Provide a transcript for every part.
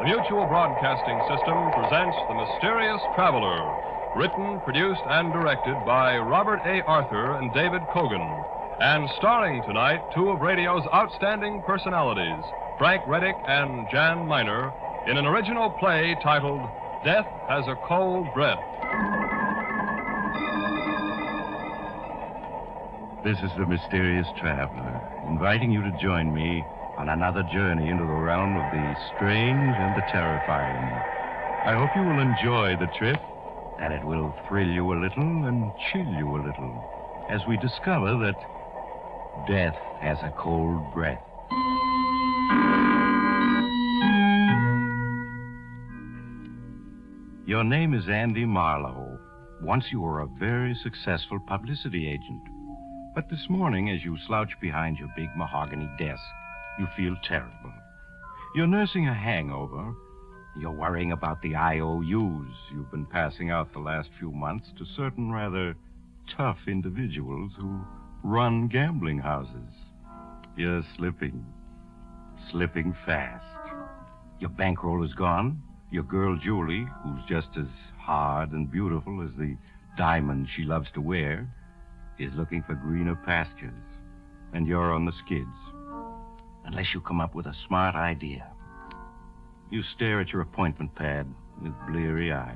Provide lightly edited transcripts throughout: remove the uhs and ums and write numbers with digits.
The Mutual Broadcasting System presents The Mysterious Traveler, written, produced, and directed by Robert A. Arthur and David Cogan, and starring tonight two of radio's outstanding personalities, Frank Reddick and Jan Miner, in an original play titled Death Has a Cold Breath. This is the Mysterious Traveler, inviting you to join me on another journey into the realm of the strange and the terrifying. I hope you will enjoy the trip, that it will thrill you a little and chill you a little, as we discover that death has a cold breath. Your name is Andy Marlowe. Once you were a very successful publicity agent. But this morning, as you slouch behind your big mahogany desk, you feel terrible. You're nursing a hangover. You're worrying about the IOUs you've been passing out the last few months to certain rather tough individuals who run gambling houses. You're slipping fast. Your bankroll is gone. Your girl, Julie, who's just as hard and beautiful as the diamond she loves to wear, is looking for greener pastures. And you're on the skids. Unless you come up with a smart idea. You stare at your appointment pad with bleary eyes.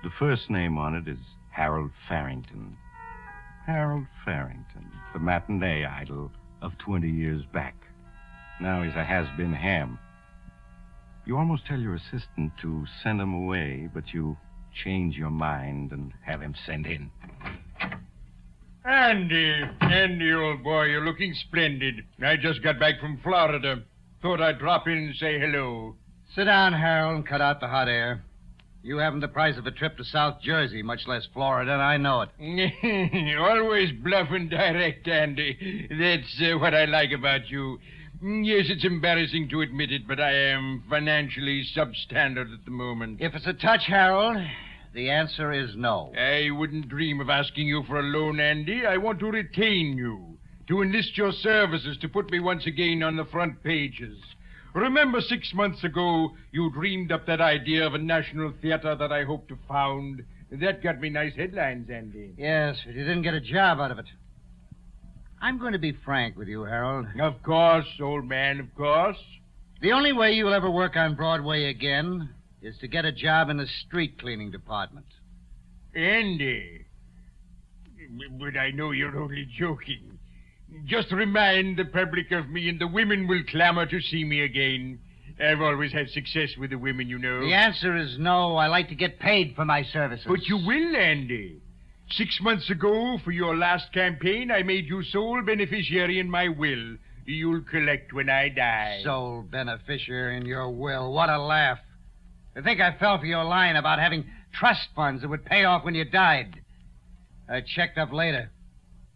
The first name on it is Harold Farrington. Harold Farrington, the matinee idol of 20 years back. Now he's a has-been ham. You almost tell your assistant to send him away, but you change your mind and have him sent in. Andy, old boy, you're looking splendid. I just got back from Florida. Thought I'd drop in and say hello. Sit down, Harold, and cut out the hot air. You haven't the price of a trip to South Jersey, much less Florida, and I know it. Always bluff and direct, Andy. That's what I like about you. Yes, it's embarrassing to admit it, but I am financially substandard at the moment. If it's a touch, Harold, the answer is no. I wouldn't dream of asking you for a loan, Andy. I want to retain you, to enlist your services to put me once again on the front pages. Remember 6 months ago, you dreamed up that idea of a national theater that I hope to found? That got me nice headlines, Andy. Yes, but you didn't get a job out of it. I'm going to be frank with you, Harold. Of course, old man, of course. The only way you'll ever work on Broadway again is to get a job in the street cleaning department. Andy, but I know you're only joking. Just remind the public of me and the women will clamor to see me again. I've always had success with the women, you know. The answer is no. I like to get paid for my services. But you will, Andy. 6 months ago, for your last campaign, I made you sole beneficiary in my will. You'll collect when I die. Sole beneficiary in your will. What a laugh. I think I fell for your line about having trust funds that would pay off when you died. I checked up later.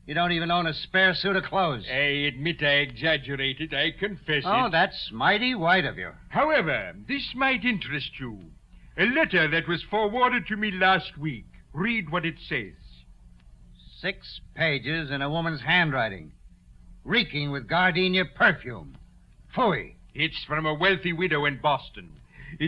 You don't even own a spare suit of clothes. I admit I exaggerated. I confess it. Oh, that's mighty white of you. However, this might interest you. A letter that was forwarded to me last week. Read what it says. 6 pages in a woman's handwriting, reeking with gardenia perfume. Phooey. It's from a wealthy widow in Boston.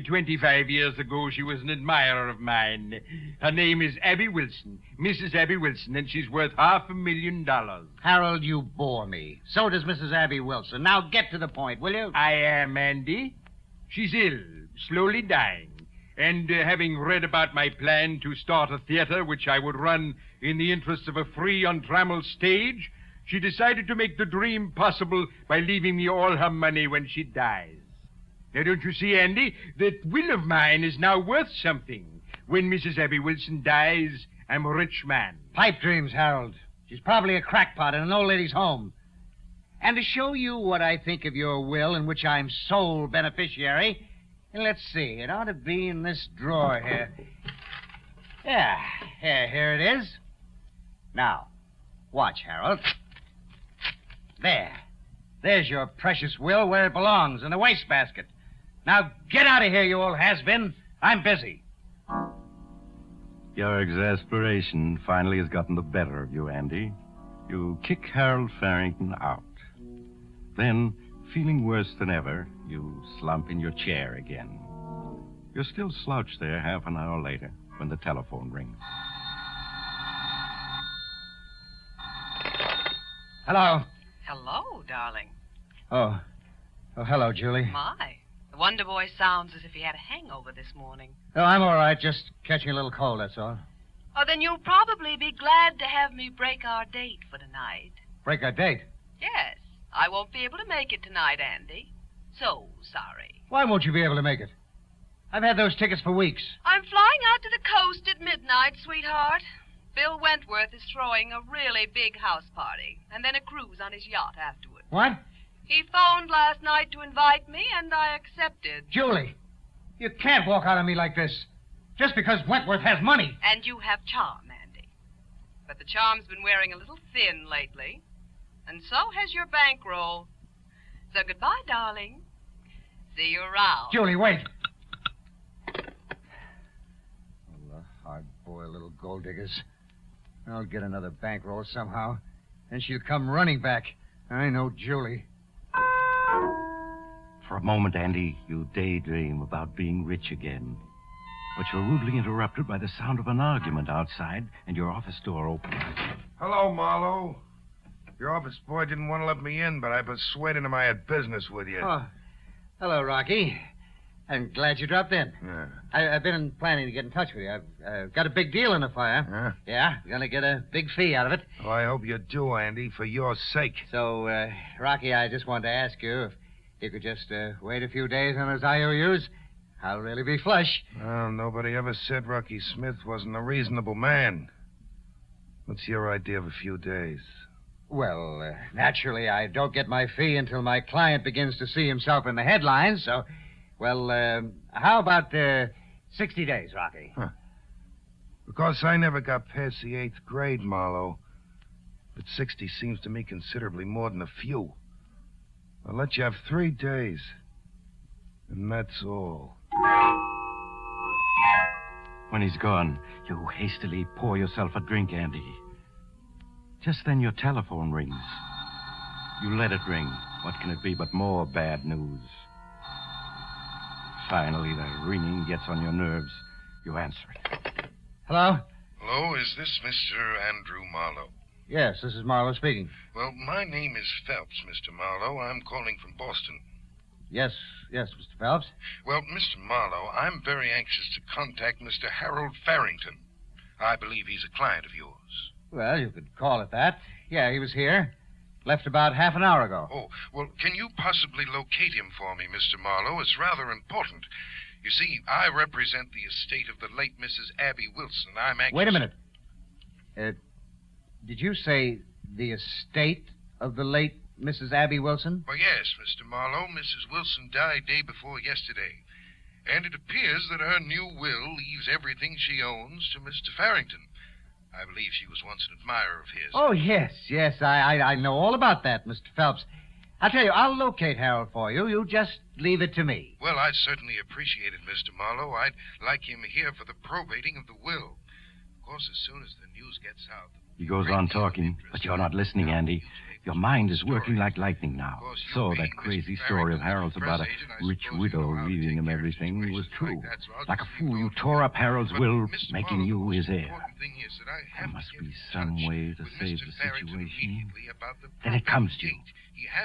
25 years ago, she was an admirer of mine. Her name is Abby Wilson, Mrs. Abby Wilson, and she's worth $500,000. Harold, you bore me. So does Mrs. Abby Wilson. Now get to the point, will you? I am, Andy. She's ill, slowly dying. And having read about my plan to start a theater which I would run in the interests of a free, untrammeled stage, she decided to make the dream possible by leaving me all her money when she dies. Now, don't you see, Andy, that will of mine is now worth something. When Mrs. Abby Wilson dies, I'm a rich man. Pipe dreams, Harold. She's probably a crackpot in an old lady's home. And to show you what I think of your will, in which I'm sole beneficiary, let's see, it ought to be in this drawer here. Yeah, here it is. Now, watch, Harold. There's your precious will where it belongs, in the wastebasket. Now, get out of here, you old has-been. I'm busy. Your exasperation finally has gotten the better of you, Andy. You kick Harold Farrington out. Then, Feeling worse than ever, you slump in your chair again. You're still slouched there half an hour later when the telephone rings. Hello. Hello, darling. Oh, hello, Julie. My. The Wonder Boy sounds as if he had a hangover this morning. Oh, I'm all right. Just catching a little cold, that's all. Oh, then you'll probably be glad to have me break our date for tonight. Break our date? Yes. I won't be able to make it tonight, Andy. So sorry. Why won't you be able to make it? I've had those tickets for weeks. I'm flying out to the coast at midnight, sweetheart. Bill Wentworth is throwing a really big house party, and then a cruise on his yacht afterward. What? He phoned last night to invite me, and I accepted. Julie, you can't walk out on me like this. Just because Wentworth has money. And you have charm, Andy. But the charm's been wearing a little thin lately. And so has your bankroll. So goodbye, darling. See you around. Julie, wait. Hard-boiled little gold diggers. I'll get another bankroll somehow. Then she'll come running back. I know Julie. For a moment, Andy, you daydream about being rich again. But you're rudely interrupted by the sound of an argument outside and your office door opens. Hello, Marlowe. Your office boy didn't want to let me in, but I persuaded him I had business with you. Oh, hello, Rocky. I'm glad you dropped in. Yeah. I've been planning to get in touch with you. I've got a big deal in the fire. Huh? Yeah, gonna get a big fee out of it. Well, I hope you do, Andy, for your sake. So, Rocky, I just wanted to ask you if you could just wait a few days on those IOUs. I'll really be flush. Well, nobody ever said Rocky Smith wasn't a reasonable man. What's your idea of a few days? Well, naturally, I don't get my fee until my client begins to see himself in the headlines, so... Well, how about 60 days, Rocky? Huh. Because I never got past the 8th grade, Marlowe. But 60 seems to me considerably more than a few. I'll let you have 3 days. And that's all. When he's gone, you hastily pour yourself a drink, Andy. Just then your telephone rings. You let it ring. What can it be but more bad news? Finally, the ringing gets on your nerves. You answer it. Hello? Hello, is this Mr. Andrew Marlowe? Yes, this is Marlowe speaking. Well, my name is Phelps, Mr. Marlowe. I'm calling from Boston. Yes, Mr. Phelps. Well, Mr. Marlowe, I'm very anxious to contact Mr. Harold Farrington. I believe he's a client of yours. Well, you could call it that. Yeah, he was here. Left about half an hour ago. Oh, well, can you possibly locate him for me, Mr. Marlowe? It's rather important. You see, I represent the estate of the late Mrs. Abby Wilson. I'm anxious... Wait a minute. Did you say the estate of the late Mrs. Abby Wilson? Well, yes, Mr. Marlowe. Mrs. Wilson died day before yesterday. And it appears that her new will leaves everything she owns to Mr. Farrington. I believe she was once an admirer of his. Oh, yes. I know all about that, Mr. Phelps. I'll tell you, I'll locate Harold for you. You just leave it to me. Well, I'd certainly appreciate it, Mr. Marlowe. I'd like him here for the probating of the will. Of course, as soon as the news gets out... He goes on talking, but you're not listening, Andy. Your mind is working like lightning now. So that crazy story of Harold's about a rich widow leaving him everything was true. Like a fool, you tore up Harold's will, making you his heir. There must be some way to save the situation. Then it comes to you.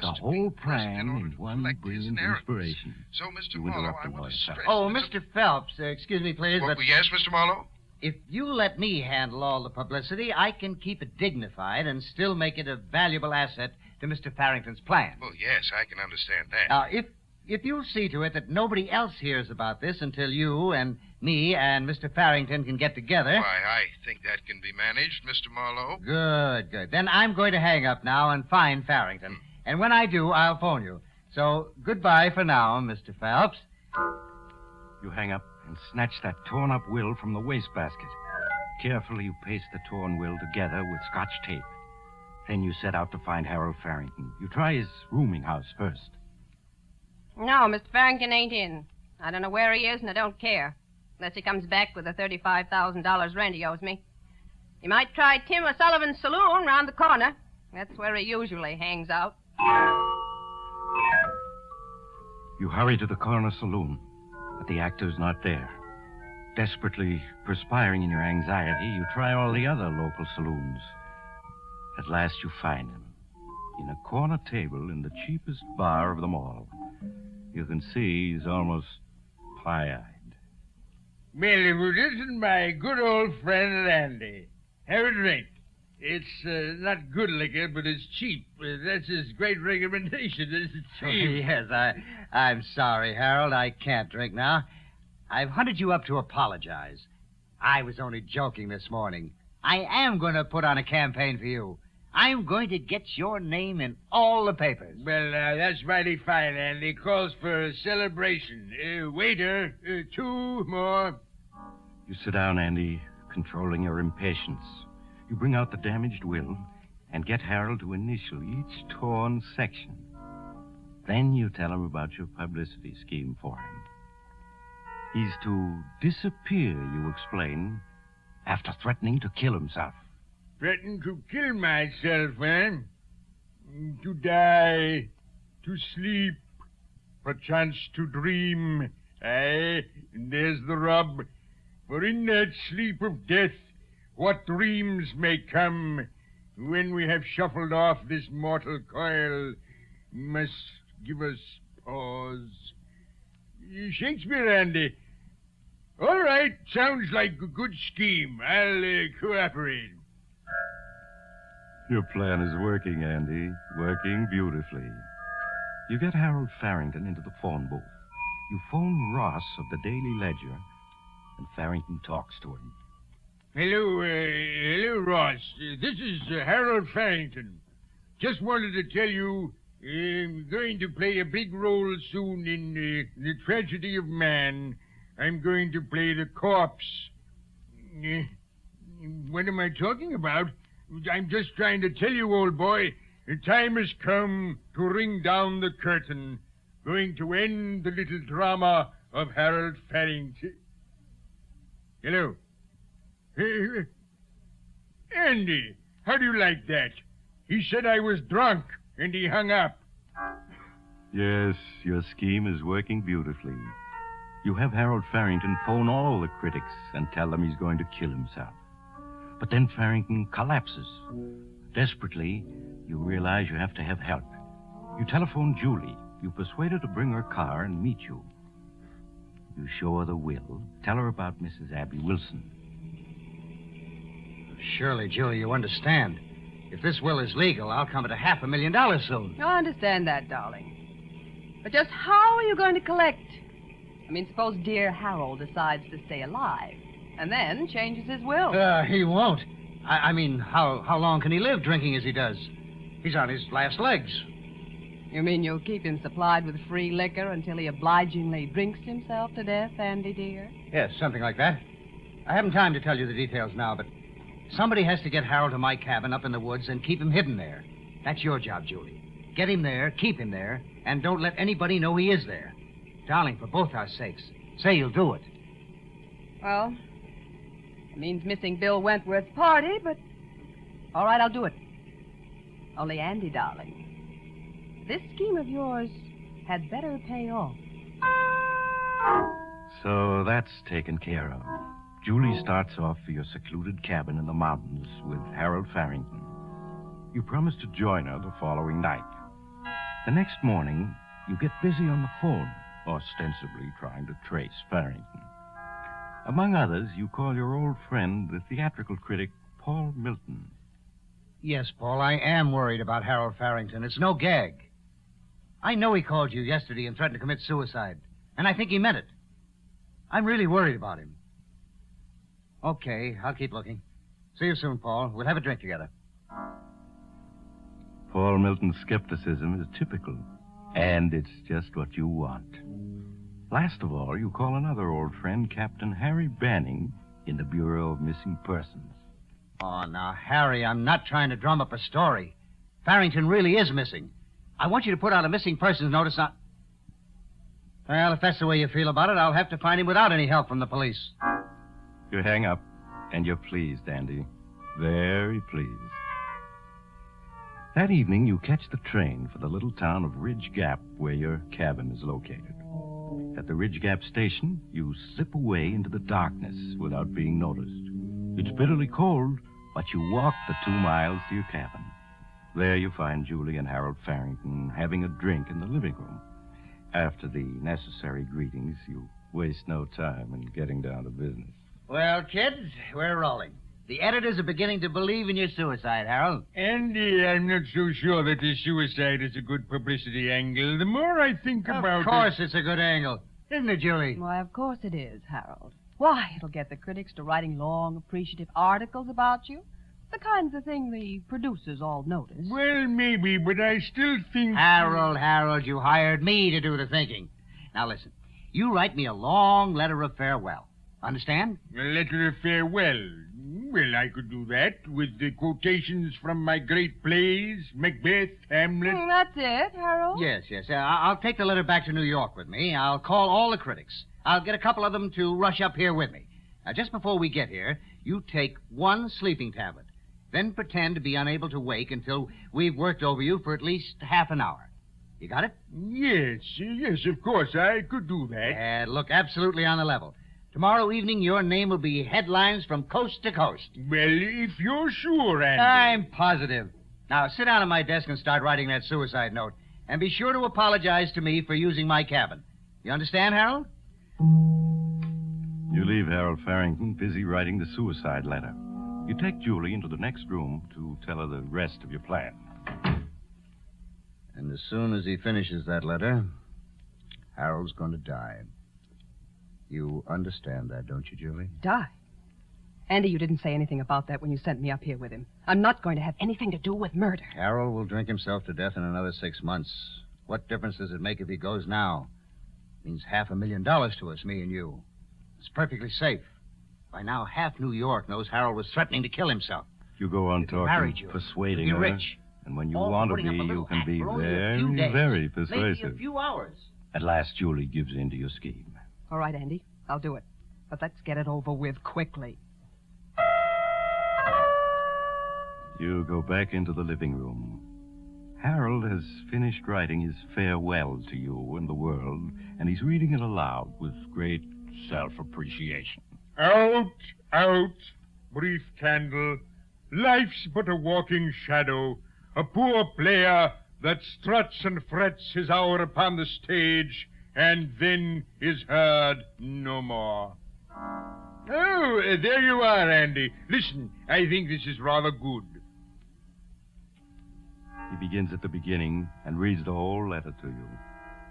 The whole plan in one brilliant inspiration. You interrupt the lawyer. Oh, Mr. Phelps, excuse me, please, but... Yes, Mr. Marlowe? If you let me handle all the publicity, I can keep it dignified and still make it a valuable asset to Mr. Farrington's plan. Well, yes, I can understand that. Now, if you'll see to it that nobody else hears about this until you and me and Mr. Farrington can get together... Why, I think that can be managed, Mr. Marlowe. Good. Then I'm going to hang up now and find Farrington. And when I do, I'll phone you. So, goodbye for now, Mr. Phelps. You hang up and snatch that torn-up will from the wastebasket. Carefully, you paste the torn will together with Scotch tape. Then you set out to find Harold Farrington. You try his rooming house first. No, Mr. Farrington ain't in. I don't know where he is, and I don't care. Unless he comes back with the $35,000 rent he owes me. You might try Tim O'Sullivan's saloon round the corner. That's where he usually hangs out. You hurry to the corner saloon, but the actor's not there. Desperately perspiring in your anxiety, you try all the other local saloons. At last you find him, in a corner table in the cheapest bar of them all. You can see he's almost pie-eyed. Well, this is my good old friend Andy. Have a drink. It's not good liquor, but it's cheap. That's his great recommendation. It's cheap. Yes, I'm sorry, Harold. I can't drink now. I've hunted you up to apologize. I was only joking this morning. I am going to put on a campaign for you. I'm going to get your name in all the papers. Well, that's mighty fine, Andy. Calls for a celebration. Waiter, 2 more. You sit down, Andy, controlling your impatience. You bring out the damaged will and get Harold to initial each torn section. Then you tell him about your publicity scheme for him. He's to disappear, you explain, after threatening to kill himself. Threaten to kill myself, eh? To die, to sleep, perchance to dream. Aye, and there's the rub. For in that sleep of death, what dreams may come when we have shuffled off this mortal coil must give us pause. Shakespeare, Andy. All right, sounds like a good scheme. I'll cooperate. Your plan is working, Andy. Working beautifully. You get Harold Farrington into the phone booth. You phone Ross of the Daily Ledger, and Farrington talks to him. Hello, Ross. This is Harold Farrington. Just wanted to tell you I'm going to play a big role soon in The Tragedy of Man. I'm going to play the corpse. What am I talking about? I'm just trying to tell you, old boy, the time has come to ring down the curtain. Going to end the little drama of Harold Farrington. Hello. Andy, how do you like that? He said I was drunk, and he hung up. Yes, your scheme is working beautifully. You have Harold Farrington phone all the critics and tell them he's going to kill himself. But then Farrington collapses. Desperately, you realize you have to have help. You telephone Julie. You persuade her to bring her car and meet you. You show her the will. Tell her about Mrs. Abby Wilson. Surely, Julie, you understand. If this will is legal, I'll come at $500,000 soon. I understand that, darling. But just how are you going to collect? I mean, suppose dear Harold decides to stay alive and then changes his will. He won't. I mean, how long can he live drinking as he does? He's on his last legs. You mean you'll keep him supplied with free liquor until he obligingly drinks himself to death, Andy, dear? Yes, something like that. I haven't time to tell you the details now, but somebody has to get Harold to my cabin up in the woods and keep him hidden there. That's your job, Julie. Get him there, keep him there, and don't let anybody know he is there. Darling, for both our sakes, say you'll do it. Well, it means missing Bill Wentworth's party, but all right, I'll do it. Only, Andy, darling, this scheme of yours had better pay off. So that's taken care of. Julie starts off for your secluded cabin in the mountains with Harold Farrington. You promise to join her the following night. The next morning, you get busy on the phone, ostensibly trying to trace Farrington. Among others, you call your old friend, the theatrical critic, Paul Milton. Yes, Paul, I am worried about Harold Farrington. It's no gag. I know he called you yesterday and threatened to commit suicide, and I think he meant it. I'm really worried about him. Okay, I'll keep looking. See you soon, Paul. We'll have a drink together. Paul Milton's skepticism is typical, and it's just what you want. Last of all, you call another old friend, Captain Harry Banning, in the Bureau of Missing Persons. Oh, now, Harry, I'm not trying to drum up a story. Farrington really is missing. I want you to put out a missing persons notice on... Well, if that's the way you feel about it, I'll have to find him without any help from the police. You hang up, and you're pleased, Andy. Very pleased. That evening, you catch the train for the little town of Ridge Gap, where your cabin is located. At the Ridge Gap station, you slip away into the darkness without being noticed. It's bitterly cold, but you walk the 2 miles to your cabin. There you find Julie and Harold Farrington having a drink in the living room. After the necessary greetings, you waste no time in getting down to business. Well, kids, we're rolling. The editors are beginning to believe in your suicide, Harold. Andy, I'm not so sure that the suicide is a good publicity angle. The more I think about it... Of course it's a good angle. Isn't it, Julie? Why, of course it is, Harold. Why, it'll get the critics to writing long, appreciative articles about you. The kinds of thing the producers all notice. Well, maybe, but I still think... Harold, you hired me to do the thinking. Now, listen. You write me a long letter of farewell. Understand? A letter of farewell. Well, I could do that with the quotations from my great plays, Macbeth, Hamlet. That's it, Harold? Yes. I'll take the letter back to New York with me. I'll call all the critics. I'll get a couple of them to rush up here with me. Now, just before we get here, you take 1 sleeping tablet. Then pretend to be unable to wake until we've worked over you for at least half an hour. You got it? Yes, of course. I could do that. And look absolutely on the level. Tomorrow evening, your name will be headlines from coast to coast. Well, if you're sure, Andy. I'm positive. Now, sit down at my desk and start writing that suicide note. And be sure to apologize to me for using my cabin. You understand, Harold? You leave Harold Farrington busy writing the suicide letter. You take Julie into the next room to tell her the rest of your plan. And as soon as he finishes that letter, Harold's going to die. You understand that, don't you, Julie? Die? Andy, you didn't say anything about that when you sent me up here with him. I'm not going to have anything to do with murder. Harold will drink himself to death in another 6 months. What difference does it make if he goes now? It means $500,000 to us, me and you. It's perfectly safe. By now, half New York knows Harold was threatening to kill himself. You go on If he married talking, you, persuading you'd her. be rich. And when you All want to putting up be, a you little can act be for only a few very, days. very Maybe persuasive. a few hours. At last, Julie gives in to your scheme. All right, Andy, I'll do it. But let's get it over with quickly. You go back into the living room. Harold has finished writing his farewell to you and the world, and he's reading it aloud with great self-appreciation. Out, brief candle. Life's but a walking shadow, a poor player that struts and frets his hour upon the stage, and then is heard no more. Oh, there you are, Andy. Listen, I think this is rather good. He begins at the beginning and reads the whole letter to you.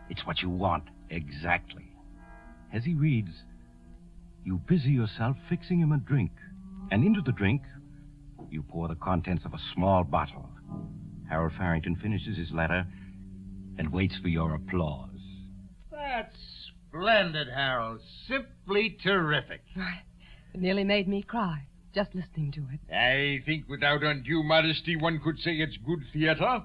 It's what you want, exactly. As he reads, you busy yourself fixing him a drink. And into the drink, you pour the contents of a small bottle. Harold Farrington finishes his letter and waits for your applause. That's splendid, Harold. Simply terrific. It nearly made me cry, just listening to it. I think without undue modesty, one could say it's good theater.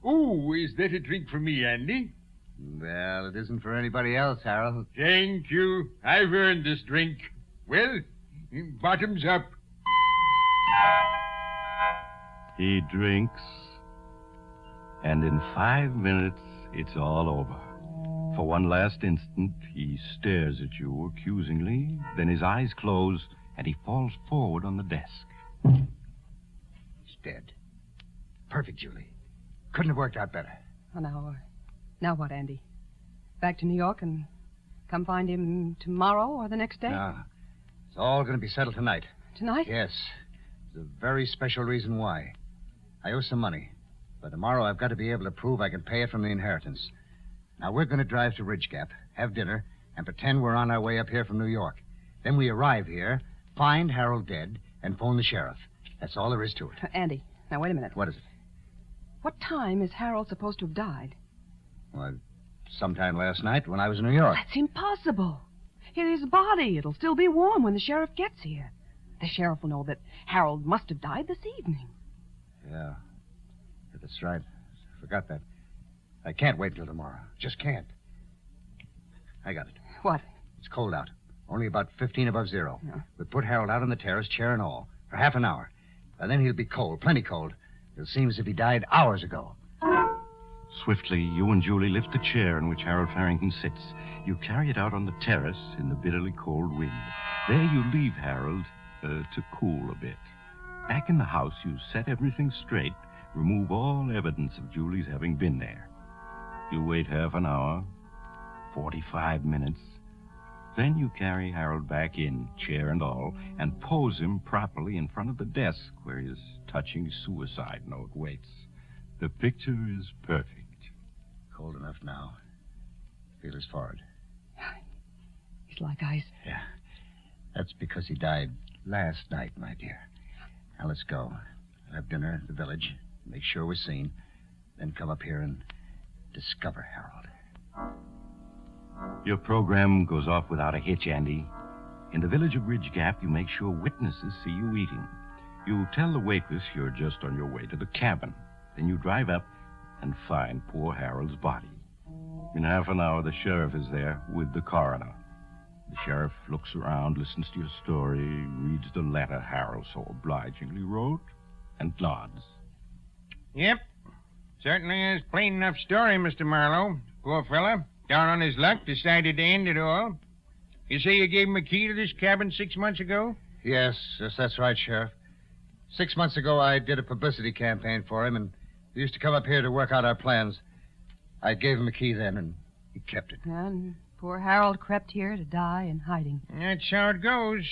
Oh, is that a drink for me, Andy? Well, it isn't for anybody else, Harold. Thank you. I've earned this drink. Well, bottoms up. He drinks, and in 5 minutes, it's all over. For one last instant, he stares at you accusingly, then his eyes close, and he falls forward on the desk. He's dead. Perfect, Julie. Couldn't have worked out better. Oh, now what, Andy? Back to New York and come find him tomorrow or the next day? No. It's all going to be settled tonight. Tonight? Yes. There's a very special reason why. I owe some money. But tomorrow I've got to be able to prove I can pay it from the inheritance. Now, we're going to drive to Ridge Gap, have dinner, and pretend we're on our way up here from New York. Then we arrive here, find Harold dead, and phone the sheriff. That's all there is to it. Andy, now wait a minute. What is it? What time is Harold supposed to have died? Well, sometime last night when I was in New York. That's impossible. His body, it'll still be warm when the sheriff gets here. The sheriff will know that Harold must have died this evening. Yeah, that's right. I forgot that. I can't wait till tomorrow. Just can't. I got it. What? It's cold out. Only about 15 above zero. Yeah. We put Harold out on the terrace, chair and all, for half an hour. And then he'll be cold, plenty cold. It seems as if he died hours ago. Swiftly, you and Julie lift the chair in which Harold Farrington sits. You carry it out on the terrace in the bitterly cold wind. There you leave Harold to cool a bit. Back in the house, you set everything straight, remove all evidence of Julie's having been there. You wait half an hour, 45 minutes. Then you carry Harold back in, chair and all, and pose him properly in front of the desk where his touching suicide note waits. The picture is perfect. Cold enough now. Feel his forehead. He's like ice. Yeah. That's because he died last night, my dear. Now let's go. Have dinner at the village. Make sure we're seen. Then come up here and discover Harold. Your program goes off without a hitch, Andy. In the village of Ridge Gap, you make sure witnesses see you eating. You tell the waitress you're just on your way to the cabin. Then you drive up and find poor Harold's body. In half an hour, the sheriff is there with the coroner. The sheriff looks around, listens to your story, reads the letter Harold so obligingly wrote, and nods. Yep. Certainly is plain enough story, Mr. Marlowe. Poor fella, down on his luck, decided to end it all. You say you gave him a key to this cabin 6 months ago? Yes, that's right, Sheriff. 6 months ago, I did a publicity campaign for him, and he used to come up here to work out our plans. I gave him a key then, and he kept it. And poor Harold crept here to die in hiding. That's how it goes.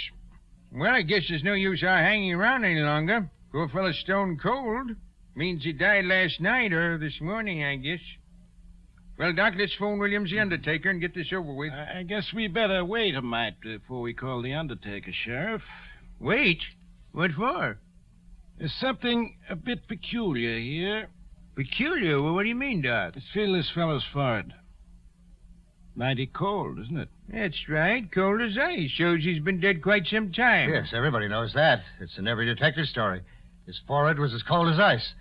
Well, I guess there's no use our hanging around any longer. Poor fella's stone cold. Means he died last night or this morning, I guess. Well, Doc, let's phone Williams, the undertaker, and get this over with. I guess we better wait a mite before we call the undertaker, Sheriff. Wait? What for? There's something a bit peculiar here. Peculiar? Well, what do you mean, Doc? Let's feel this fellow's forehead. Mighty cold, isn't it? That's right. Cold as ice. Shows he's been dead quite some time. Yes, everybody knows that. It's in every detective story. His forehead was as cold as ice.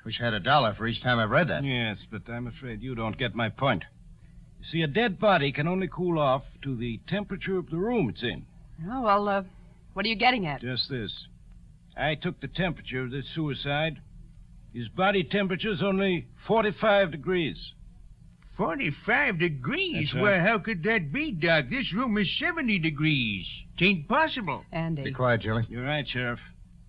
Wish I had $1 for each time I've read that. Yes, but I'm afraid you don't get my point. You see, a dead body can only cool off to the temperature of the room it's in. Oh, well, what are you getting at? Just this. I took the temperature of this suicide. His body temperature's only 45 degrees. 45 degrees? That's right. Well, how could that be, Doc? This room is 70 degrees. Tain't possible. Andy. Be quiet, Julie. You're right, Sheriff.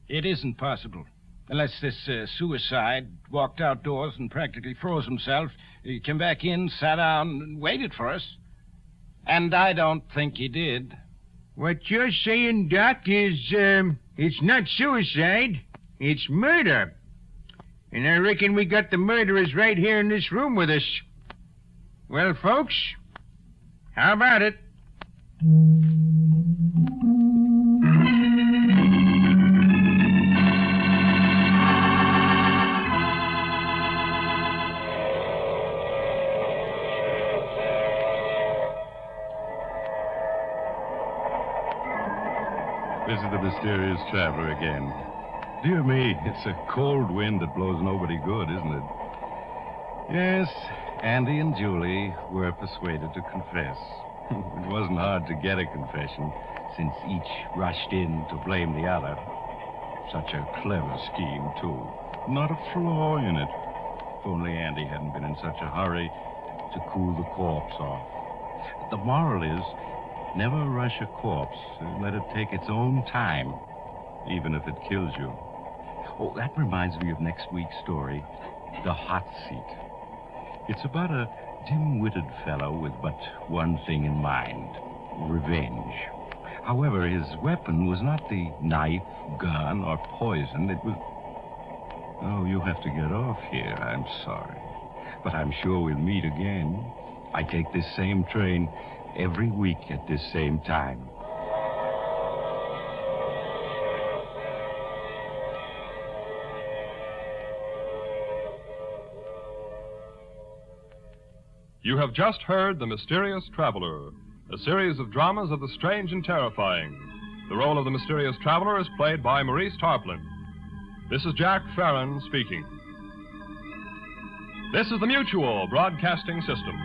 It isn't possible. Unless this suicide walked outdoors and practically froze himself, he came back in, sat down, and waited for us. And I don't think he did. What you're saying, Doc, is, it's not suicide. It's murder. And I reckon we got the murderers right here in this room with us. Well, folks, how about it? This is the mysterious traveler again. Dear me, it's a cold wind that blows nobody good, isn't it? Yes, Andy and Julie were persuaded to confess. It wasn't hard to get a confession, since each rushed in to blame the other. Such a clever scheme, too. Not a flaw in it. If only Andy hadn't been in such a hurry to cool the corpse off. The moral is, never rush a corpse. Let it take its own time, even if it kills you. Oh, that reminds me of next week's story, The Hot Seat. It's about a dim-witted fellow with but one thing in mind, revenge. However, his weapon was not the knife, gun, or poison. It was... Oh, you have to get off here. I'm sorry. But I'm sure we'll meet again. I take this same train every week at this same time. You have just heard The Mysterious Traveler, a series of dramas of the strange and terrifying. The role of the mysterious traveler is played by Maurice Tarplin. This is Jack Farron speaking. This is the Mutual Broadcasting System.